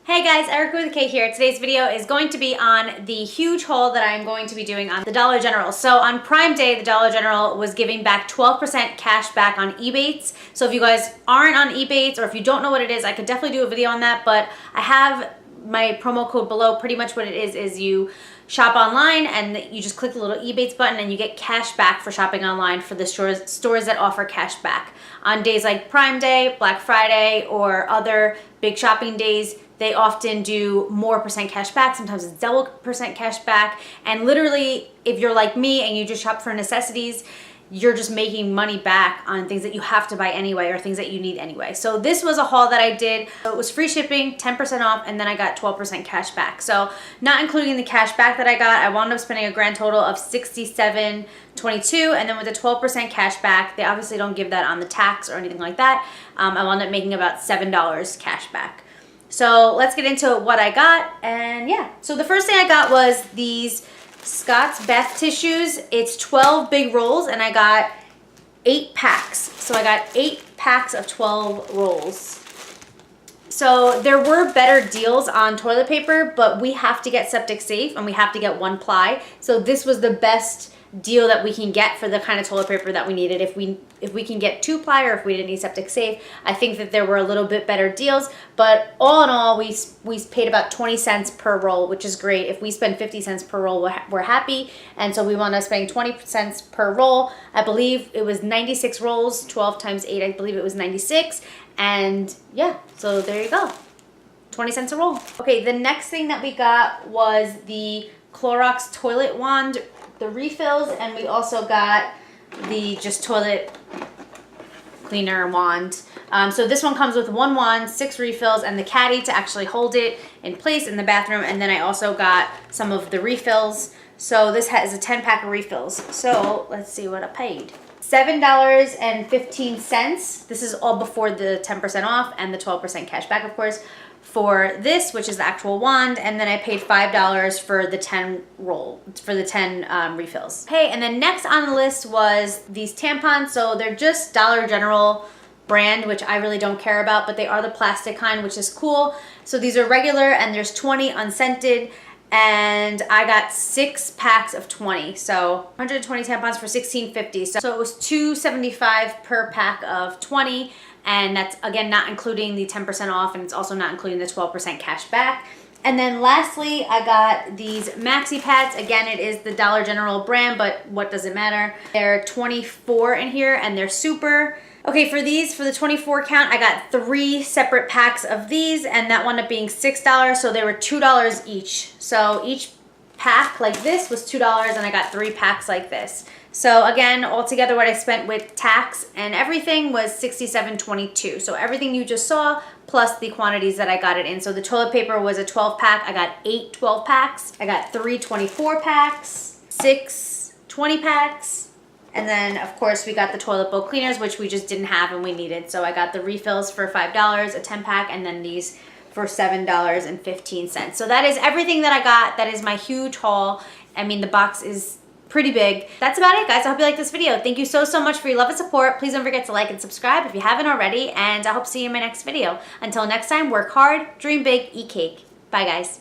Hey guys, Erica with a K here. Today's video is going to be on the huge haul that I'm going to be doing on the Dollar General. So on Prime Day, the Dollar General was giving back 12% cash back on Ebates. So if you guys aren't on Ebates or if you don't know what it is, I could definitely do a video on that, but I have my promo code below. Pretty much what it is you shop online and you just click the little Ebates button and you get cash back for shopping online for the stores that offer cash back. On days like Prime Day, Black Friday, or other big shopping days, they often do more percent cash back. Sometimes it's double percent cash back. And literally, if you're like me and you just shop for necessities, you're just making money back on things that you have to buy anyway or things that you need anyway. So this was a haul that I did. So it was free shipping, 10% off, and then I got 12% cash back. So not including the cash back that I got, I wound up spending a grand total of $67.22, and then with the 12% cash back, they obviously don't give that on the tax or anything like that. I wound up making about $7 cash back. So let's get into what I got, and yeah. So the first thing I got was these Scott's bath tissues. It's 12 big rolls and I got 8 packs. So I got 8 packs of 12 rolls. So there were better deals on toilet paper, but we have to get septic safe and we have to get 1 ply. So this was the best deal that we can get for the kind of toilet paper that we needed. If we can get 2 ply or if we didn't need septic safe, I think that there were a little bit better deals, but all in all we paid about 20 cents per roll, which is great. If we spend 50 cents per roll, we're happy, and so we wound up spending 20 cents per roll. I believe it was 96 rolls, 12 times 8, I believe it was 96, and yeah, so there you go, 20 cents a roll. Okay, the next thing that we got was the Clorox toilet wand, the refills, and we also got the just toilet cleaner wand. So this one comes with 1 wand, 6 refills, and the caddy to actually hold it in place in the bathroom. And then I also got some of the refills. So this has a 10-pack of refills. So let's see what I paid. $7.15. This is all before the 10% off and the 12% cash back, of course, for this, which is the actual wand. And then I paid $5 for the 10 refills. Okay, and then next on the list was these tampons. So they're just Dollar General brand, which I really don't care about, but they are the plastic kind, which is cool. So these are regular and there's 20 unscented, and I got 6 packs of 20. So 120 tampons for $16.50. So it was $2.75 per pack of 20. And that's, again, not including the 10% off, and it's also not including the 12% cash back. And then lastly, I got these maxi pads. Again, it is the Dollar General brand, but what does it matter? They're 24 in here, and they're super. Okay, for these, for the 24 count, I got 3 separate packs of these, and that wound up being $6, so they were $2 each. So each pack like this was $2, and I got 3 packs like this. So again, altogether what I spent with tax and everything was $67.22. So everything you just saw plus the quantities that I got it in. So the toilet paper was a 12 pack. I got 8 12 packs. I got 3 24 packs, 6 20 packs. And then of course we got the toilet bowl cleaners, which we just didn't have and we needed. So I got the refills for $5, a 10 pack, and then these for $7.15. So that is everything that I got. That is my huge haul. I mean, the box is pretty big. That's about it, guys. I hope you like this video. Thank you so much for your love and support. Please don't forget to like and subscribe if you haven't already, and I hope to see you in my next video. Until next time, work hard, dream big, eat cake. Bye, guys.